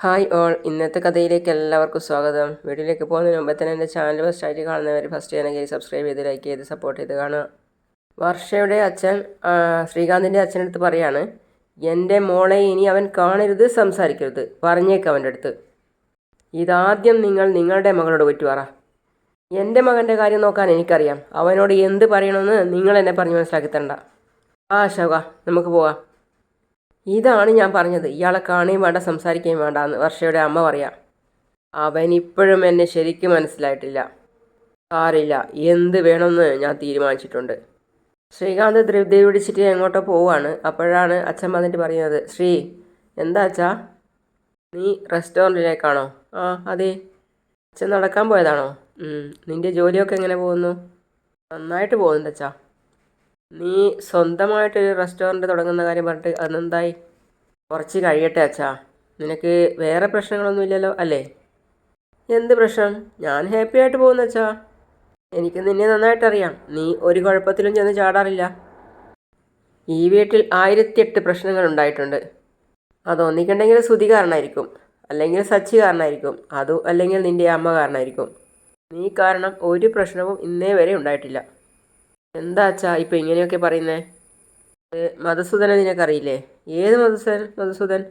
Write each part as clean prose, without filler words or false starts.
Hi all, ഇന്നത്തെ കഥയിലേക്ക് എല്ലാവർക്കും സ്വാഗതം. വീഡിയോയിലേക്ക് പോകുന്നതിന് മുമ്പ് തന്നെ എൻ്റെ ചാനൽ ഫസ്റ്റായിട്ട് കാണുന്നവർ ഫസ്റ്റ് ചെയ്യണമെങ്കിൽ സബ്സ്ക്രൈബ് ചെയ്ത് ലൈക്ക് ചെയ്ത് സപ്പോർട്ട് ചെയ്ത് കാണുക. വർഷയുടെ അച്ഛൻ ശ്രീകാന്തിൻ്റെ അച്ഛനടുത്ത് പറയാണ്, എൻ്റെ മോളെ ഇനി അവൻ കാണരുത്, സംസാരിക്കരുത്, പറഞ്ഞേക്ക് അവൻ്റെ അടുത്ത്. ഇതാദ്യം നിങ്ങൾ നിങ്ങളുടെ മകളോട് പറ്റുവാറ. എൻ്റെ മകൻ്റെ കാര്യം നോക്കാൻ എനിക്കറിയാം. അവനോട് എന്ത് പറയണമെന്ന് നിങ്ങൾ എന്നെ പറഞ്ഞ് മനസ്സിലാക്കി തരണ്ട. ശോക, നമുക്ക് പോവാം. ഇതാണ് ഞാൻ പറഞ്ഞത്, ഇയാളെ കാണുകയും വേണ്ട സംസാരിക്കുകയും വേണ്ട എന്ന് വർഷയുടെ അമ്മ പറയാം. അവനിപ്പോഴും എന്നെ ശരിക്കും മനസ്സിലായിട്ടില്ല. സാരില്ല, എന്ത് വേണമെന്ന് ഞാൻ തീരുമാനിച്ചിട്ടുണ്ട്. ശ്രീകാന്ത് ധൃതി പിടിച്ചിട്ട് എങ്ങോട്ടോ പോവാണ്. അപ്പോഴാണ് അച്ഛൻ വന്നിട്ട് പറയുന്നത്, ശ്രീ, എന്താ അച്ഛാ, നീ റെസ്റ്റോറൻറ്റിലേക്കാണോ? അതെ. അച്ഛൻ നടക്കാൻ പോയതാണോ? നിൻ്റെ ജോലിയൊക്കെ എങ്ങനെ പോകുന്നു? നന്നായിട്ട് പോകുന്നുണ്ട് അച്ഛാ. നീ സ്വന്തമായിട്ടൊരു റെസ്റ്റോറൻറ്റ് തുടങ്ങുന്ന കാര്യം പറഞ്ഞിട്ട് അതെന്തായി? കുറച്ച് കഴിയട്ടെ അച്ഛാ. നിനക്ക് വേറെ പ്രശ്നങ്ങളൊന്നുമില്ലല്ലോ അല്ലേ? എന്ത് പ്രശ്നം? ഞാൻ ഹാപ്പി ആയിട്ട് പോകുന്നു അച്ഛാ. എനിക്ക് നിന്നെ നന്നായിട്ടറിയാം. നീ ഒരു കുഴപ്പത്തിലും ചെന്ന് ചാടാറില്ല. ഈ വീട്ടിൽ 1008 പ്രശ്നങ്ങൾ ഉണ്ടായിട്ടുണ്ട്. അതൊന്നിക്കണ്ടെങ്കിൽ ശ്രുതി കാരണമായിരിക്കും, അല്ലെങ്കിൽ സച്ചി കാരണമായിരിക്കും, അതും അല്ലെങ്കിൽ നിൻ്റെ അമ്മ കാരണമായിരിക്കും. നീ കാരണം ഒരു പ്രശ്നവും ഇന്നേ വരെ ഉണ്ടായിട്ടില്ല. എന്താ അച്ഛാ ഇപ്പം ഇങ്ങനെയൊക്കെ പറയുന്നേ? മധുസൂദനെ നിനക്കറിയില്ലേ? ഏത് മധുസൂദൻ?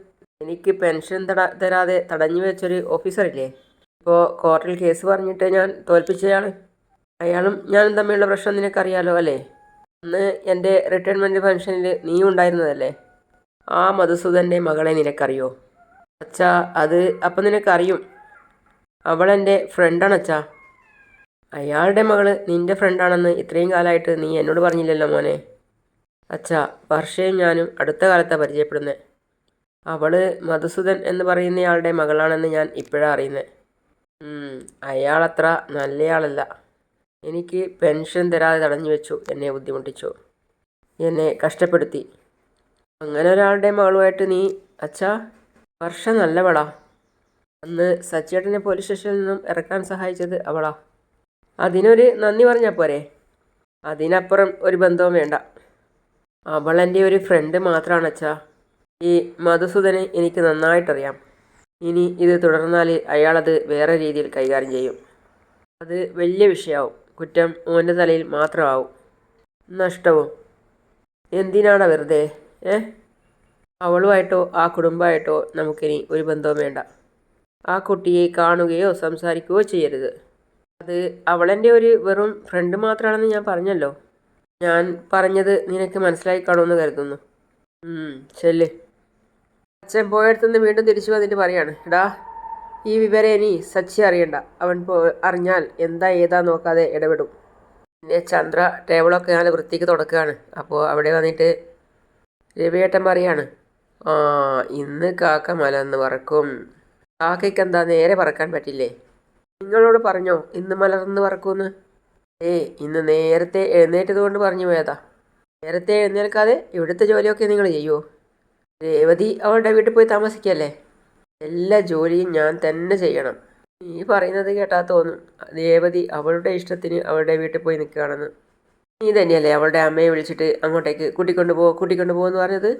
എനിക്ക് പെൻഷൻ തരാതെ തടഞ്ഞു വെച്ചൊരു ഓഫീസറില്ലേ? ഇപ്പോൾ കോർട്ടിൽ കേസ് പറഞ്ഞിട്ട് ഞാൻ തോൽപ്പിച്ചയാൾ. അയാളും ഞാനും തമ്മിലുള്ള പ്രശ്നം നിനക്കറിയാലോ അല്ലേ? അന്ന് എൻ്റെ റിട്ടയർമെൻറ്റ് ഫംഗ്ഷനിൽ നീ ഉണ്ടായിരുന്നതല്ലേ? ആ മധുസൂദൻ്റെ മകളെ നിനക്കറിയോ? അച്ഛാ, അത് അപ്പം നിനക്കറിയും. അവളെൻ്റെ ഫ്രണ്ടാണ് അച്ഛാ. അയാളുടെ മകള് നിൻ്റെ ഫ്രണ്ടാണെന്ന് ഇത്രയും കാലമായിട്ട് നീ എന്നോട് പറഞ്ഞില്ലല്ലോ മോനെ. അച്ഛാ, വർഷയും ഞാനും അടുത്ത കാലത്താണ് പരിചയപ്പെടുന്നത്. അവള് മധുസൂദൻ എന്ന് പറയുന്നയാളുടെ മകളാണെന്ന് ഞാൻ ഇപ്പോഴാണ് അറിയുന്നത്. അയാളത്ര നല്ലയാളല്ല. എനിക്ക് പെൻഷൻ തരാതെ തടഞ്ഞു വെച്ചു, എന്നെ ബുദ്ധിമുട്ടിച്ചു, എന്നെ കഷ്ടപ്പെടുത്തി. അങ്ങനെ ഒരാളുടെ മകളുമായിട്ട് നീ? അച്ഛാ, വർഷ നല്ലവളാ. അന്ന് സച്ചേട്ടനെ പോലീസ് സ്റ്റേഷനിൽ നിന്നും ഇറക്കാൻ സഹായിച്ചത് അവളാ. അതിനൊരു നന്ദി പറഞ്ഞാൽ പോരെ? അതിനപ്പുറം ഒരു ബന്ധവും വേണ്ട. അവൾ എൻ്റെ ഒരു ഫ്രണ്ട് മാത്രമാണ് അച്ഛാ. ഈ മധുസൂദനെ എനിക്ക് നന്നായിട്ടറിയാം. ഇനി ഇത് തുടർന്നാൽ അയാളത് വേറെ രീതിയിൽ കൈകാര്യം ചെയ്യും. അത് വലിയ വിഷയമാവും. കുറ്റം ഓൻ്റെ തലയിൽ മാത്രമാവും. നഷ്ടവും. എന്തിനാണ് വെറുതെ? അവളുമായിട്ടോ ആ കുടുംബമായിട്ടോ നമുക്കിനി ഒരു ബന്ധവും വേണ്ട. ആ കുട്ടിയെ കാണുകയോ സംസാരിക്കുകയോ ചെയ്യരുത്. അത് അവളെൻ്റെ ഒരു വെറും ഫ്രണ്ട് മാത്രമാണെന്ന് ഞാൻ പറഞ്ഞല്ലോ. ഞാൻ പറഞ്ഞത് നിനക്ക് മനസ്സിലായി കാണുമെന്ന് കരുതുന്നു. ചെല്ല്. അച്ഛൻ പോയടുത്തുനിന്ന് വീണ്ടും തിരിച്ചു വന്നിട്ട് പറയാണ്, എടാ, ഈ വിവരം ഇനി സച്ചി അറിയണ്ട. അവൻ അറിഞ്ഞാൽ എന്താ ഏതാ നോക്കാതെ ഇടപെടും. പിന്നെ ചന്ദ്ര ടേബിളൊക്കെ ഞാൻ വൃത്തിക്ക് തുടക്കുകയാണ്. അപ്പോൾ അവിടെ വന്നിട്ട് രവിയേട്ടൻ പറയാണ്, ഇന്ന് കാക്ക മലർന്ന് പറക്കും. കാക്കയ്ക്ക് എന്താ നേരെ പറക്കാൻ പറ്റില്ലേ? നിങ്ങളോട് പറഞ്ഞോ ഇന്ന് മലർന്ന് പറക്കുമെന്ന്? ഇന്ന് നേരത്തെ എഴുന്നേറ്റത് കൊണ്ട് പറഞ്ഞു പോയതാ. നേരത്തെ എഴുന്നേൽക്കാതെ ഇവിടുത്തെ ജോലിയൊക്കെ നിങ്ങൾ ചെയ്യുമോ? രേവതി അവളുടെ വീട്ടിൽ പോയി താമസിക്കല്ലേ? എല്ലാ ജോലിയും ഞാൻ തന്നെ ചെയ്യണം. നീ പറയുന്നത് കേട്ടാൽ തോന്നും രേവതി അവളുടെ ഇഷ്ടത്തിന് അവളുടെ വീട്ടിൽ പോയി നിൽക്കുകയാണെന്ന്. നീ തന്നെയല്ലേ അവളുടെ അമ്മയെ വിളിച്ചിട്ട് അങ്ങോട്ടേക്ക് കൂട്ടിക്കൊണ്ടു പോകുമെന്ന് പറഞ്ഞത്?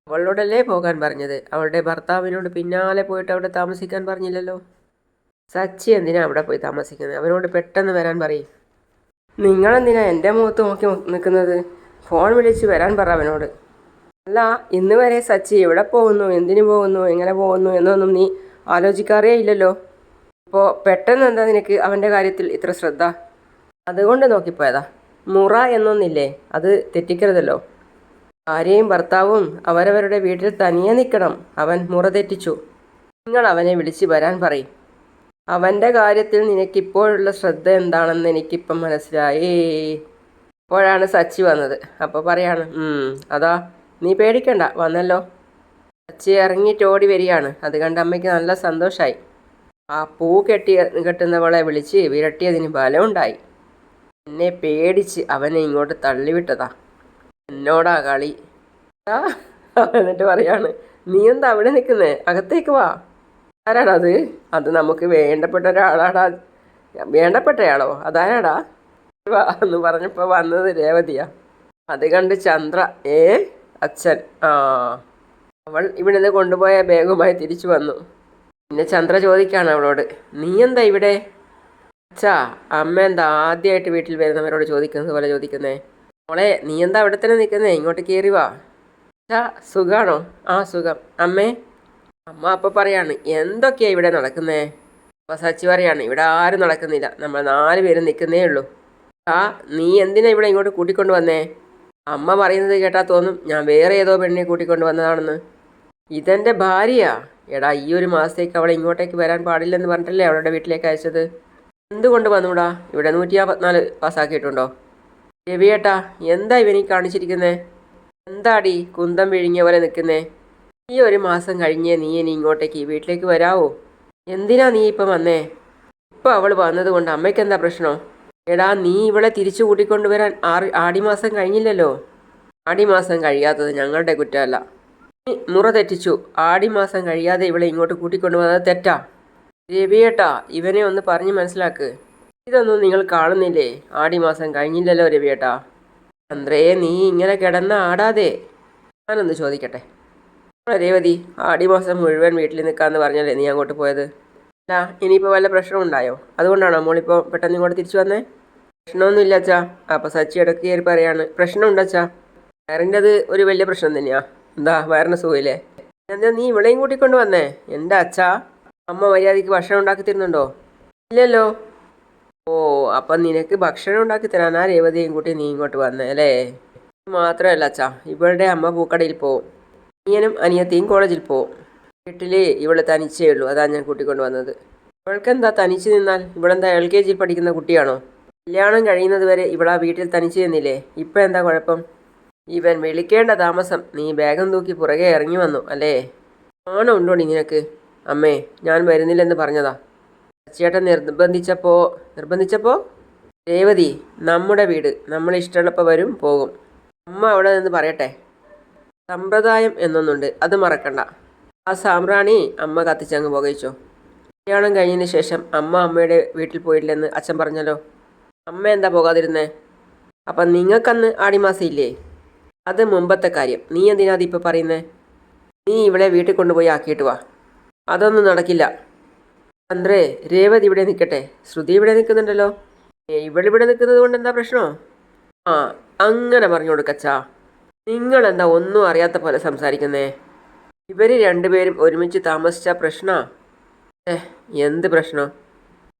അവളോടല്ലേ പോകാൻ പറഞ്ഞത്? അവളുടെ ഭർത്താവിനോട് പിന്നാലെ പോയിട്ട് അവിടെ താമസിക്കാൻ പറഞ്ഞില്ലല്ലോ. സച്ചി എന്തിനാ അവിടെ പോയി താമസിക്കുന്നത്? അവനോട് പെട്ടെന്ന് വരാൻ പറയും. നിങ്ങളെന്തിനാ എൻ്റെ മുഖത്ത് നോക്കി നിൽക്കുന്നത്? ഫോൺ വിളിച്ച് വരാൻ പറ അവനോട്. അല്ല, ഇന്ന് വരെ സച്ചി എവിടെ പോകുന്നു, എന്തിനു പോകുന്നു, എങ്ങനെ പോകുന്നു എന്നൊന്നും നീ ആലോചിക്കാറേ ഇല്ലല്ലോ. ഇപ്പോൾ പെട്ടെന്ന് എന്താ നിനക്ക് അവൻ്റെ കാര്യത്തിൽ ഇത്ര ശ്രദ്ധ? അതുകൊണ്ട് നോക്കിപ്പോയതാ. മുറ എന്നൊന്നില്ലേ, അത് തെറ്റിക്കരുതല്ലോ. ഭാര്യയും ഭർത്താവും അവരവരുടെ വീട്ടിൽ തനിയെ നിൽക്കണം. അവൻ മുറ തെറ്റിച്ചു. നിങ്ങൾ അവനെ വിളിച്ച് വരാൻ പറയും. അവൻ്റെ കാര്യത്തിൽ നിനക്കിപ്പോഴുള്ള ശ്രദ്ധ എന്താണെന്ന് എനിക്കിപ്പം മനസ്സിലായി. അപ്പോഴാണ് സച്ചി വന്നത്. അപ്പോൾ പറയാണ്, അതാ, നീ പേടിക്കണ്ട, വന്നല്ലോ. സച്ചി ഇറങ്ങിയിട്ട് ഓടി വരികയാണ്. അത് കണ്ട് അമ്മയ്ക്ക് നല്ല സന്തോഷമായി. ആ പൂ കെട്ടുന്നവളെ വിളിച്ച് വിരട്ടിയതിന് ബലമുണ്ടായി. എന്നെ പേടിച്ച് അവനെ ഇങ്ങോട്ട് തള്ളിവിട്ടതാ. എന്നോടാ കളി. എന്നിട്ട് പറയാണ്, നീ എന്താ അവിടെ നിൽക്കുന്നേ? അകത്തേക്ക് വാ. ആരാടാ അത് നമുക്ക് വേണ്ടപ്പെട്ട ഒരാളാടാ. വേണ്ടപ്പെട്ടയാളോ? അതാരാടാ? വാ എന്ന് പറഞ്ഞപ്പോൾ വന്നത് രേവതിയാ. അത് കണ്ട് ചന്ദ്ര, അച്ഛൻ. അവൾ ഇവിടുന്ന് കൊണ്ടുപോയ ബാഗുമായി തിരിച്ചു വന്നു. പിന്നെ ചന്ദ്ര ചോദിക്കുകയാണ് അവളോട്, നീ എന്താ ഇവിടെ? അച്ഛാ, അമ്മ എന്താ ആദ്യമായിട്ട് വീട്ടിൽ വരുന്നവരോട് ചോദിക്കുന്നത് പോലെ ചോദിക്കുന്നേ? മോളെ, നീ എന്താ അവിടെ തന്നെ നിൽക്കുന്നേ? ഇങ്ങോട്ട് കയറി വാ. അച്ഛാ, സുഖാണോ? ആ, സുഖം. അമ്മേ? അമ്മ അപ്പം പറയാണ്, എന്തൊക്കെയാ ഇവിടെ നടക്കുന്നേ? അപ്പം സച്ചി പറയാണ്, ഇവിടെ ആരും നടക്കുന്നില്ല, നമ്മൾ 4 പേരും നിൽക്കുന്നേ ഉള്ളൂ. ആ, നീ എന്തിനാ ഇവിടെ ഇങ്ങോട്ട് കൂട്ടിക്കൊണ്ട് വന്നേ? അമ്മ പറയുന്നത് കേട്ടാൽ തോന്നും ഞാൻ വേറെ ഏതോ പെണ്ണിനെ കൂട്ടിക്കൊണ്ട് വന്നതാണെന്ന്. ഇതെൻ്റെ ഭാര്യയാ. എടാ, ഈ ഒരു മാസത്തേക്ക് അവളെ ഇങ്ങോട്ടേക്ക് വരാൻ പാടില്ലെന്ന് പറഞ്ഞിട്ടല്ലേ അവളുടെ വീട്ടിലേക്ക് അയച്ചത്. എന്തുകൊണ്ട് വന്നൂടാ? ഇവിടെ 154 പാസ്സാക്കിയിട്ടുണ്ടോ? രവിയേട്ടാ, എന്താ ഇവനീ കാണിച്ചിരിക്കുന്നേ? എന്താടി കുന്തം വിഴുങ്ങിയ പോലെ നിൽക്കുന്നേ? ഈ ഒരു മാസം കഴിഞ്ഞേ നീ ഇനി ഇങ്ങോട്ടേക്ക് ഈ വീട്ടിലേക്ക് വരാവോ? എന്തിനാ നീ ഇപ്പം വന്നേ? ഇപ്പം അവൾ വന്നതുകൊണ്ട് അമ്മയ്ക്ക് എന്താ പ്രശ്നം? എടാ, നീ ഇവളെ തിരിച്ചു കൂട്ടിക്കൊണ്ടുവരാൻ ആടിമാസം കഴിഞ്ഞില്ലല്ലോ. ആടിമാസം കഴിയാത്തത് ഞങ്ങളുടെ കുറ്റമല്ല. നീ മുറ തെറ്റിച്ചു. ആടിമാസം കഴിയാതെ ഇവളെ ഇങ്ങോട്ട് കൂട്ടിക്കൊണ്ടുവന്നത് തെറ്റാ. രവിയേട്ടാ, ഇവനെ ഒന്ന് പറഞ്ഞ് മനസ്സിലാക്ക്. ഇതൊന്നും നിങ്ങൾ കാണുന്നില്ലേ? ആടിമാസം കഴിഞ്ഞില്ലല്ലോ രവിയേട്ടാ. ചന്ദ്രയെ, നീ ഇങ്ങനെ കിടന്ന് ആടാതെ. ഞാനൊന്ന് ചോദിക്കട്ടെ, രേവതി, ആടിമാസം മുഴുവൻ വീട്ടിൽ നിൽക്കാമെന്ന് പറഞ്ഞല്ലേ നീ അങ്ങോട്ട് പോയത്? അല്ല, ഇനിയിപ്പോൾ വല്ല പ്രശ്നം ഉണ്ടായോ? അതുകൊണ്ടാണോ മോളിപ്പോൾ പെട്ടെന്ന് ഇങ്ങോട്ട് തിരിച്ചു വന്നേ? പ്രശ്നമൊന്നുമില്ല അച്ഛാ. അപ്പോൾ സച്ചി ഇടയ്ക്ക് കയറി പറയാണ്, പ്രശ്നമുണ്ട് അച്ഛാ. വയറിൻ്റെത് ഒരു വലിയ പ്രശ്നം തന്നെയാ. എന്താ, വയറിന് സുഖമില്ലേ? എന്താ നീ ഇവളെയും കൂട്ടിക്കൊണ്ട് വന്നേ? എൻ്റെ അച്ഛാ, അമ്മ മര്യാദയ്ക്ക് ഭക്ഷണം ഉണ്ടാക്കി തരുന്നുണ്ടോ? ഇല്ലല്ലോ. ഓ, അപ്പം നിനക്ക് ഭക്ഷണം ഉണ്ടാക്കി തരാനാ രേവതിയും കൂട്ടി നീ ഇങ്ങോട്ട് വന്നേ അല്ലേ? മാത്രമല്ല അച്ഛാ, ഇവളുടെ അമ്മ പൂക്കടയിൽ പോവും, അനിയനും അനിയത്തിയും കോളേജിൽ പോവും. വീട്ടിൽ ഇവള് തനിച്ചേ ഉള്ളൂ, അതാ ഞാൻ കൂട്ടിക്കൊണ്ട് വന്നത്. ഇവൾക്കെന്താ തനിച്ച് നിന്നാൽ? ഇവളെന്താ LKG പഠിക്കുന്ന കുട്ടിയാണോ? കല്യാണം കഴിയുന്നത് വരെ ഇവളാ വീട്ടിൽ തനിച്ച് നിന്നില്ലേ? ഇപ്പം എന്താ കുഴപ്പം? ഇവൻ വിളിക്കേണ്ട താമസം നീ ബാഗും തൂക്കി പുറകെ ഇറങ്ങി വന്നു അല്ലേ? ആണോ ഉണ്ടോടി നിനക്ക്? അമ്മേ, ഞാൻ വരുന്നില്ലെന്ന് പറഞ്ഞതാ. ചേട്ടൻ നിർബന്ധിച്ചപ്പോൾ രേവതി, നമ്മുടെ വീട്, നമ്മൾ ഇഷ്ടമുള്ളപ്പോൾ വരും പോകും. അമ്മ അവിടെ നിന്ന് പറയട്ടെ. സമ്പ്രദായം എന്നൊന്നുണ്ട്, അത് മറക്കണ്ട. ആ സാമ്പ്രാണി അമ്മ കത്തിച്ചങ്ങ് പുകയിച്ചോ. കല്യാണം കഴിഞ്ഞതിന് ശേഷം അമ്മയുടെ വീട്ടിൽ പോയിട്ടില്ലെന്ന് അച്ഛൻ പറഞ്ഞല്ലോ. അമ്മ എന്താ പോകാതിരുന്നേ? അപ്പം നിങ്ങൾക്കന്ന് ആടിമാസം ഇല്ലേ? അത് മുമ്പത്തെ കാര്യം. നീ എന്തിനാ അതിപ്പോൾ പറയുന്നേ? നീ ഇവളെ വീട്ടിൽ കൊണ്ടുപോയി ആക്കിയിട്ട് വാ. അതൊന്നും നടക്കില്ല. ചന്ദ്രേ, രേവതി ഇവിടെ നിൽക്കട്ടെ. ശ്രുതി ഇവിടെ നിൽക്കുന്നുണ്ടല്ലോ. ഇവളിവിടെ നിൽക്കുന്നത് കൊണ്ട് എന്താ പ്രശ്നമോ? ആ, അങ്ങനെ പറഞ്ഞു കൊടുക്കച്ചാ. നിങ്ങളെന്താ ഒന്നും അറിയാത്ത പോലെ സംസാരിക്കുന്നേ? ഇവർ 2 പേരും ഒരുമിച്ച് താമസിച്ച പ്രശ്നമാ. എന്ത് പ്രശ്നം?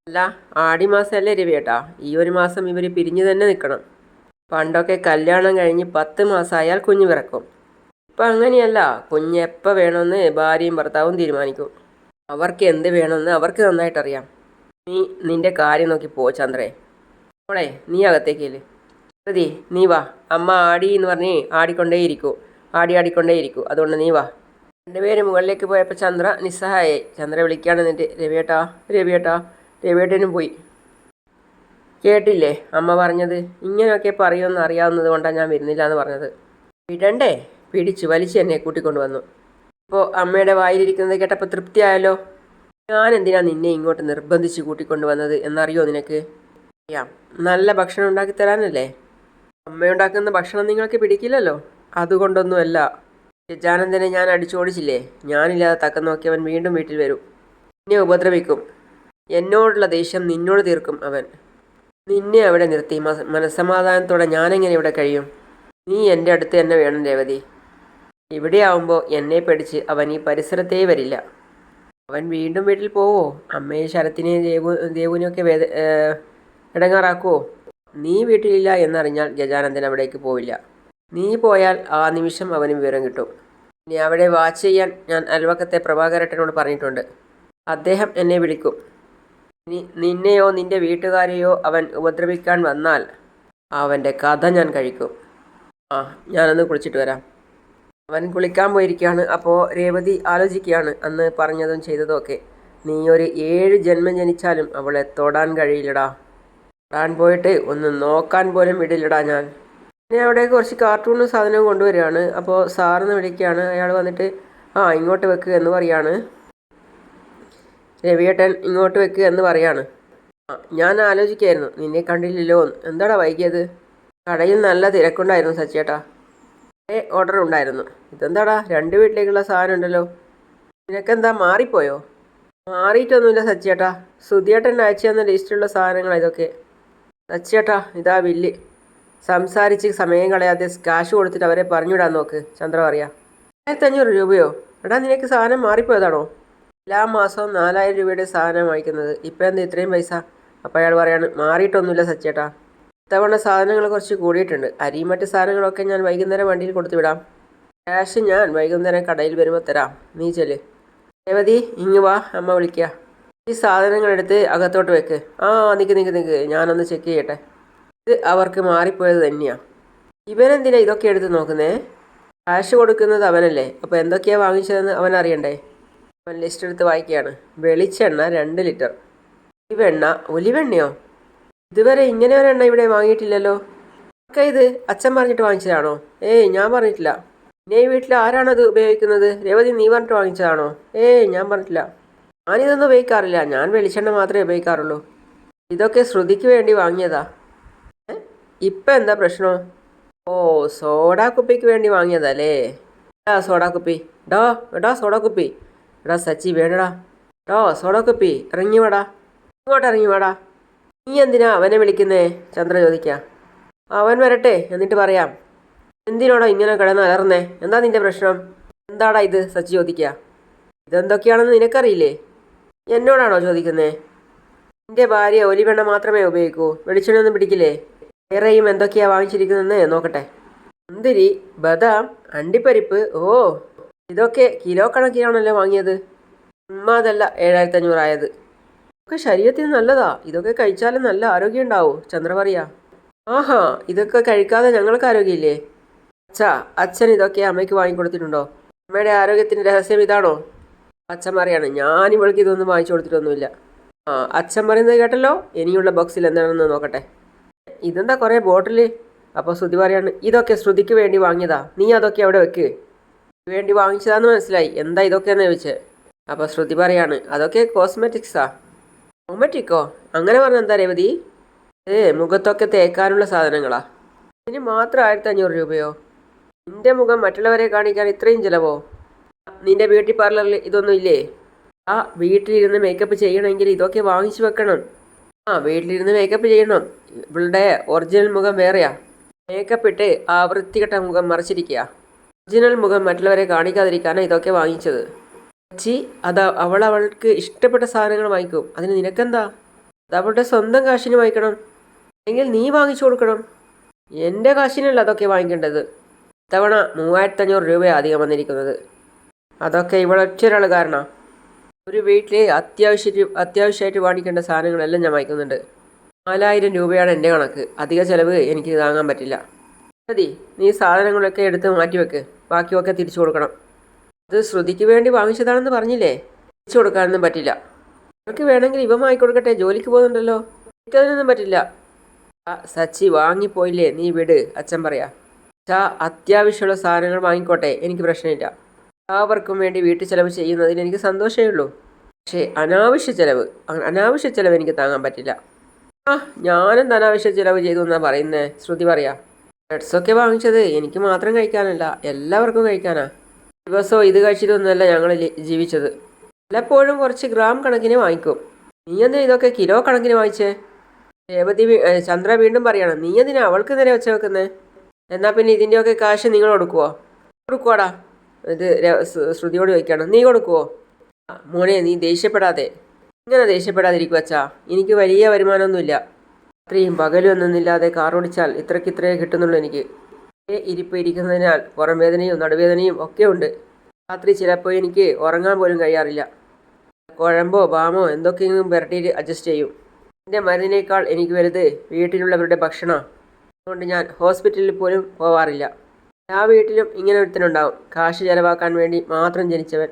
അല്ല, ആടിമാസമല്ലേ രവിയേട്ടാ? ഈ ഒരു മാസം ഇവർ പിരിഞ്ഞു തന്നെ നിൽക്കണം. പണ്ടൊക്കെ കല്യാണം കഴിഞ്ഞ് 10 മാസമായാൽ കുഞ്ഞ് പിറക്കും. ഇപ്പം അങ്ങനെയല്ല. കുഞ്ഞ് എപ്പോൾ വേണമെന്ന് ഭാര്യയും ഭർത്താവും തീരുമാനിക്കും. അവർക്ക് എന്ത് വേണമെന്ന് അവർക്ക് നന്നായിട്ടറിയാം. നീ നിൻ്റെ കാര്യം നോക്കി പോ ചന്ദ്രേ. മോളെ, നീ അകത്തേക്കില്ലേ? പ്രതി, നീ വാ. അമ്മ ആടി എന്ന് പറഞ്ഞ് ആടിക്കൊണ്ടേയിരിക്കൂ. അതുകൊണ്ട് നീ വാ. 2 പേര് മുകളിലേക്ക് പോയപ്പോൾ ചന്ദ്ര നിസ്സഹായായി. ചന്ദ്ര വിളിക്കുകയാണ് എന്നിട്ട്, രവിയേട്ടനും പോയി. കേട്ടില്ലേ അമ്മ പറഞ്ഞത്? ഇങ്ങനെയൊക്കെ പറയുമെന്ന് അറിയാവുന്നത് കൊണ്ടാണ് ഞാൻ വരുന്നില്ല എന്ന് പറഞ്ഞത്. വിടണ്ടേ? പിടിച്ചു വലിച്ച് എന്നെ കൂട്ടിക്കൊണ്ട് വന്നു. ഇപ്പോൾ അമ്മയുടെ വായിലിരിക്കുന്നത് കേട്ടപ്പോൾ തൃപ്തിയായല്ലോ. ഞാൻ എന്തിനാ നിന്നെ ഇങ്ങോട്ട് നിർബന്ധിച്ച് കൂട്ടിക്കൊണ്ട് വന്നത് എന്നറിയോ നിനക്ക്? അറിയാം, നല്ല ഭക്ഷണം ഉണ്ടാക്കി തരാനല്ലേ. അമ്മയുണ്ടാക്കുന്ന ഭക്ഷണം നിങ്ങൾക്ക് പിടിക്കില്ലല്ലോ, അതുകൊണ്ടൊന്നുമല്ല. ഗജാനന്ദനെ ഞാൻ അടിച്ചോടിച്ചില്ലേ? ഞാനില്ലാതെ തക്കം നോക്കിയവൻ വീണ്ടും വീട്ടിൽ വരും, നിന്നെ ഉപദ്രവിക്കും. എന്നോടുള്ള ദേഷ്യം നിന്നോട് തീർക്കും അവൻ. നിന്നെ അവിടെ നിർത്തി മനസ്സമാധാനത്തോടെ ഞാനെങ്ങനെ ഇവിടെ കഴിയും? നീ എൻ്റെ അടുത്ത് തന്നെ വേണം രേവതി. ഇവിടെയാവുമ്പോൾ എന്നെ പേടിച്ച് അവൻ ഈ പരിസരത്തേ വരില്ല. അവൻ വീണ്ടും വീട്ടിൽ പോവോ? അമ്മയെ ശരത്തിനെയും ദേവുവിനെയൊക്കെ ഇടങ്ങാറാക്കുവോ? നീ വീട്ടിലില്ല എന്നറിഞ്ഞാൽ ഗജാനന്ദൻ അവിടേക്ക് പോവില്ല. നീ പോയാൽ ആ നിമിഷം അവന് വിവരം കിട്ടും. ഇനി അവിടെ വാച്ച് ചെയ്യാൻ ഞാൻ അയൽവക്കത്തെ പ്രഭാകരേട്ടനോട് പറഞ്ഞിട്ടുണ്ട്. അദ്ദേഹം എന്നെ വിളിക്കും. ഇനി നിന്നെയോ നിന്റെ വീട്ടുകാരെയോ അവൻ ഉപദ്രവിക്കാൻ വന്നാൽ അവൻ്റെ കഥ ഞാൻ കഴിക്കും. ആ, ഞാനൊന്ന് കുളിച്ചിട്ട് വരാം. അവൻ കുളിക്കാൻ പോയിരിക്കുകയാണ്. അപ്പോൾ രേവതി ആലോചിക്കുകയാണ് അന്ന് പറഞ്ഞതും ചെയ്തതും ഒക്കെ. നീ ഒരു 7 ജന്മം ജനിച്ചാലും അവളെ തൊടാൻ കഴിയില്ലടാ. തൊടാൻ പോയിട്ട് ഒന്ന് നോക്കാൻ പോലും വിടില്ലടാ ഞാൻ. പിന്നെ അവിടെ കുറച്ച് കാർട്ടൂണും സാധനവും കൊണ്ടുവരികയാണ്. അപ്പോൾ സാറിന്ന് വിളിക്കുകയാണ്. അയാൾ വന്നിട്ട് ഇങ്ങോട്ട് വെക്കുക എന്ന് പറയാണ്. രവിയേട്ടൻ ഇങ്ങോട്ട് വെക്കുക എന്ന് പറയാണ്. ഞാൻ ആലോചിക്കായിരുന്നു, നിന്നെ കണ്ടില്ലല്ലോ. എന്താടാ വൈകിയത്? കടയിൽ നല്ല തിരക്കുണ്ടായിരുന്നു സച്ചേട്ടാ. ഓർഡർ ഉണ്ടായിരുന്നു. ഇതെന്താടാ 2 വീട്ടിലേക്കുള്ള സാധനം ഉണ്ടല്ലോ. നിനക്കെന്താ മാറിപ്പോയോ? മാറിയിട്ടൊന്നുമില്ല സച്ചിയേട്ടാ. സുധിയേട്ടൻ അയച്ചു തന്ന ലിസ്റ്റിലുള്ള സാധനങ്ങൾ ഇതൊക്കെ. സച്ചിയേട്ടാ ഇതാ ബില്ല്. സംസാരിച്ച് സമയം കളയാതെ കാശ് കൊടുത്തിട്ട് അവരെ പറഞ്ഞുവിടാൻ നോക്ക്. ചന്ദ്ര പറയാ. 1500 രൂപയോ? എടാ നിനക്ക് സാധനം മാറിപ്പോയതാണോ? എല്ലാ മാസവും 4000 രൂപയുടെ സാധനം വാങ്ങിക്കുന്നത്, ഇപ്പം എന്താ ഇത്രയും പൈസ? അപ്പം അയാൾ പറയാണ്, മാറിയിട്ടൊന്നുമില്ല സച്ചേട്ടാ, ഇത്തവണ സാധനങ്ങൾ കുറച്ച് കൂടിയിട്ടുണ്ട്. അരിയും മറ്റ് സാധനങ്ങളൊക്കെ ഞാൻ വൈകുന്നേരം വണ്ടിയിൽ കൊടുത്തു വിടാം. ക്യാഷ് ഞാൻ വൈകുന്നേരം കടയിൽ വരുമ്പോൾ തരാം. നീ ചെല്ല്. രേവതി ഇങ്ങ് വാ, അമ്മ വിളിക്കുക. ഈ സാധനങ്ങളെടുത്ത് അകത്തോട്ട് വെക്ക്. ആ നിക്ക് ഞാനൊന്ന് ചെക്ക് ചെയ്യട്ടെ. ഇത് അവർക്ക് മാറിപ്പോയത് തന്നെയാണ്. ഇവനെന്തിനാ ഇതൊക്കെ എടുത്ത് നോക്കുന്നേ? കാശ് കൊടുക്കുന്നത് അവനല്ലേ, അപ്പോൾ എന്തൊക്കെയാണ് വാങ്ങിച്ചതെന്ന് അവൻ അറിയണ്ടേ? അവൻ ലിസ്റ്റ് എടുത്ത് വായിക്കുകയാണ്. വെളിച്ചെണ്ണ 2 ലിറ്റർ. ഒലിവെണ്ണയോ? ഇതുവരെ ഇങ്ങനെ ഒരു എണ്ണ ഇവിടെ വാങ്ങിയിട്ടില്ലല്ലോ. ഒക്കെ ഇത് അച്ഛൻ പറഞ്ഞിട്ട് വാങ്ങിച്ചതാണോ? ഏയ് ഞാൻ പറഞ്ഞിട്ടില്ല. പിന്നെ ഈ വീട്ടിൽ ആരാണത് ഉപയോഗിക്കുന്നത്? രേവതി നീ പറഞ്ഞിട്ട് വാങ്ങിച്ചതാണോ? ഏയ് ഞാൻ പറഞ്ഞിട്ടില്ല. ഞാനിതൊന്നും ഉപയോഗിക്കാറില്ല. ഞാൻ വെളിച്ചെണ്ണ മാത്രമേ ഉപയോഗിക്കാറുള്ളൂ. ഇതൊക്കെ ശ്രുതിക്ക് വേണ്ടി വാങ്ങിയതാ. ഇപ്പം എന്താ പ്രശ്നം? ഓ, സോഡാ കുപ്പിക്ക് വേണ്ടി വാങ്ങിയതല്ലേ? സോഡാ കുപ്പി. എടാ സോഡാ കുപ്പി. എടാ സച്ചി വേണടാ. സോഡാ കുപ്പി ഇറങ്ങി വാടാ. ഇങ്ങോട്ട് ഇറങ്ങി വാടാ. നീ എന്തിനാ അവനെ വിളിക്കുന്നേ? ചന്ദ്ര ചോദിക്കാം. അവൻ വരട്ടെ, എന്നിട്ട് പറയാം. എന്തിനോടാ ഇങ്ങനെ കിടന്ന് അലർന്നേ? എന്താ നിന്റെ പ്രശ്നം? എന്താടാ ഇത്? സച്ചി ചോദിക്കുക. ഇതെന്തൊക്കെയാണെന്ന് നിനക്കറിയില്ലേ? എന്നോടാണോ ചോദിക്കുന്നേ? നിന്റെ ഭാര്യ ഒലിവെണ്ണ മാത്രമേ ഉപയോഗിക്കൂ, വെളിച്ചെണ്ണ ഒന്നും പിടിക്കില്ലേ? വേറെയും എന്തൊക്കെയാ വാങ്ങിച്ചിരിക്കുന്നതെന്ന് നോക്കട്ടെ. മുന്തിരി, ബദാം, അണ്ടിപ്പരിപ്പ്. ഓ, ഇതൊക്കെ കിലോ കണക്കിനാണല്ലോ വാങ്ങിയത്. അതല്ല 7500 ആയത്. ഒക്കെ ശരീരത്തിന് നല്ലതാ. ഇതൊക്കെ കഴിച്ചാലും നല്ല ആരോഗ്യം ഉണ്ടാവും. ചന്ദ്ര പറയാ. ആഹാ, ഇതൊക്കെ കഴിക്കാതെ ഞങ്ങൾക്ക് ആരോഗ്യമില്ലേ? അച്ഛൻ ഇതൊക്കെ അമ്മയ്ക്ക് വാങ്ങിക്കൊടുത്തിട്ടുണ്ടോ? അമ്മയുടെ ആരോഗ്യത്തിന്റെ രഹസ്യം ഇതാണോ? അച്ഛൻ പറയാണ്, ഞാൻ ഇവൾക്ക് ഇതൊന്നും വാങ്ങിച്ചു കൊടുത്തിട്ടൊന്നുമില്ല. അച്ഛൻ പറയുന്നത് കേട്ടല്ലോ. ഇനിയുള്ള ബോക്സിൽ എന്താണെന്ന് നോക്കട്ടെ. ഇതെന്താ കുറേ ബോട്ടില്? അപ്പോൾ ശ്രുതി പറയാണ്, ഇതൊക്കെ ശ്രുതിക്ക് വേണ്ടി വാങ്ങിയതാ. നീ അതൊക്കെ അവിടെ വെക്ക്. വേണ്ടി വാങ്ങിച്ചതാന്ന് മനസ്സിലായി. എന്താ ഇതൊക്കെയെന്ന് ചോദിച്ചേ. അപ്പോൾ ശ്രുതി പറയാണ്, അതൊക്കെ കോസ്മെറ്റിക്സാ. കോസ്മെറ്റിക്കോ? അങ്ങനെ പറഞ്ഞ എന്താ രേവതി? മുഖത്തൊക്കെ തേക്കാനുള്ള സാധനങ്ങളാ. ഇതിന് മാത്രം 1500 രൂപയോ? നിന്റെ മുഖം മറ്റുള്ളവരെ കാണിക്കാൻ ഇത്രയും ചിലവോ? നിന്റെ ബ്യൂട്ടി പാർലറിൽ ഇതൊന്നും ഇല്ലേ? വീട്ടിലിരുന്ന് മേക്കപ്പ് ചെയ്യണമെങ്കിൽ ഇതൊക്കെ വാങ്ങിച്ചു വെക്കണം. വീട്ടിലിരുന്ന് മേക്കപ്പ് ചെയ്യണം. ഇവളുടെ ഒറിജിനൽ മുഖം വേറെയാ. മേക്കപ്പ് ഇട്ട് ആ വൃത്തികെട്ട മുഖം മറച്ചിരിക്കുക. ഒറിജിനൽ മുഖം മറ്റുള്ളവരെ കാണിക്കാതിരിക്കാനാണ് ഇതൊക്കെ വാങ്ങിച്ചത്. ചേച്ചി, അവൾക്ക് ഇഷ്ടപ്പെട്ട സാധനങ്ങൾ വാങ്ങിക്കും. അതിന് നിനക്കെന്താ? അത് അവളുടെ സ്വന്തം കാശിന് വാങ്ങിക്കണം. അല്ലെങ്കിൽ നീ വാങ്ങിച്ചു കൊടുക്കണം. എൻ്റെ കാശിനല്ല അതൊക്കെ വാങ്ങിക്കേണ്ടത്. ഇത്തവണ 3500 രൂപയാണ് അധികം വന്നിരിക്കുന്നത്. അതൊക്കെ ഇവളൊറ്റൊരാൾ കാരണമാണ്. ഒരു വീട്ടിൽ അത്യാവശ്യമായിട്ട് വാങ്ങിക്കേണ്ട സാധനങ്ങളെല്ലാം ഞാൻ വാങ്ങിക്കുന്നുണ്ട്. 4000 രൂപയാണ് എൻ്റെ കണക്ക്. അധിക ചിലവ് എനിക്ക് താങ്ങാൻ പറ്റില്ല. മതി, നീ സാധനങ്ങളൊക്കെ എടുത്ത് മാറ്റിവെക്ക്. ബാക്കിയൊക്കെ തിരിച്ചു കൊടുക്കണം. അത് ശ്രുതിക്ക് വേണ്ടി വാങ്ങിച്ചതാണെന്ന് പറഞ്ഞില്ലേ? തിരിച്ചു കൊടുക്കാനൊന്നും പറ്റില്ല. നിനക്ക് വേണമെങ്കിൽ ഇവ വാങ്ങിക്കൊടുക്കട്ടെ, ജോലിക്ക് പോകുന്നുണ്ടല്ലോ. എനിക്കതിനൊന്നും പറ്റില്ല. സച്ചി വാങ്ങിപ്പോയില്ലേ, നീ വിട്. അച്ഛൻ പറയാ. അത്യാവശ്യമുള്ള സാധനങ്ങൾ വാങ്ങിക്കോട്ടെ, എനിക്ക് പ്രശ്നമില്ല. എല്ലാവർക്കും വേണ്ടി വീട്ടു ചെലവ് ചെയ്യുന്നതിൽ എനിക്ക് സന്തോഷമേ ഉള്ളൂ. പക്ഷേ അനാവശ്യ ചെലവ് എനിക്ക് താങ്ങാൻ പറ്റില്ല. ഞാനെന്ത് അനാവശ്യ ചെലവ് ചെയ്തു എന്നാണ് പറയുന്നത്? ശ്രുതി പറയാ. ഡ്രസ്സൊക്കെ വാങ്ങിച്ചത് എനിക്ക് മാത്രം കഴിക്കാനല്ല, എല്ലാവർക്കും കഴിക്കാനാ. ദിവസവും ഇത് കഴിച്ചിട്ടൊന്നുമല്ല ഞങ്ങൾ ജീവിച്ചത്. പലപ്പോഴും കുറച്ച് ഗ്രാം കണക്കിന് വാങ്ങിക്കും. നീ എന്തിനാ ഇതൊക്കെ കിലോ കണക്കിന് വാങ്ങിച്ചേ? ചന്ദ്ര വീണ്ടും പറയണം, നീ എന്തിനാ അവൾക്ക് നേരെ വെച്ച വെക്കുന്നേ? എന്നാൽ പിന്നെ ഇതിൻ്റെയൊക്കെ കാശ് നിങ്ങൾ കൊടുക്കുവാടാ. ഇത് ശ്രുതിയോട് ചോദിക്കണം. നീ കൊടുക്കുവോ? മോനെ, നീ ദേഷ്യപ്പെടാതെ. ഇങ്ങനെ ദേഷ്യപ്പെടാതിരിക്കും അച്ഛാ. എനിക്ക് വലിയ വരുമാനമൊന്നുമില്ല. അത്രയും പകലും ഒന്നൊന്നുമില്ലാതെ കാർ ഓടിച്ചാൽ ഇത്രയേ കിട്ടുന്നുള്ളൂ എനിക്ക്. ഇരിപ്പ് ഇരിക്കുന്നതിനാൽ പുറം വേദനയും നടുവേദനയും ഒക്കെ ഉണ്ട്. രാത്രി ചിലപ്പോൾ എനിക്ക് ഉറങ്ങാൻ പോലും കഴിയാറില്ല. കുഴമ്പോ ബാമോ എന്തൊക്കെയെങ്കിലും പുരട്ടിയിട്ട് അഡ്ജസ്റ്റ് ചെയ്യും. എൻ്റെ മരുന്നിനേക്കാൾ എനിക്ക് വലുത് വീട്ടിലുള്ളവരുടെ ഭക്ഷണമാണ്. അതുകൊണ്ട് ഞാൻ ഹോസ്പിറ്റലിൽ പോലും പോവാറില്ല. എല്ലാ വീട്ടിലും ഇങ്ങനെ ഒരുത്തനുണ്ടാവും, കാശ് ചെലവാക്കാൻ വേണ്ടി മാത്രം ജനിച്ചവൻ.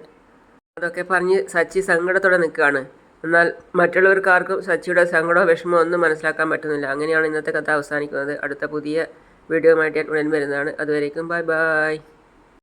അതൊക്കെ പറഞ്ഞ് സച്ചി സങ്കടത്തോടെ നിൽക്കുകയാണ്. എന്നാൽ മറ്റുള്ളവർക്ക് ആർക്കും സച്ചിയുടെ സങ്കടമോ വിഷമോ ഒന്നും മനസ്സിലാക്കാൻ പറ്റുന്നില്ല. അങ്ങനെയാണ് ഇന്നത്തെ കഥ അവസാനിക്കുന്നത്. അടുത്ത പുതിയ വീഡിയോയുമായിട്ട് ഞാൻ ഉടൻ വരുന്നതാണ്. അതുവരേക്കും ബൈ.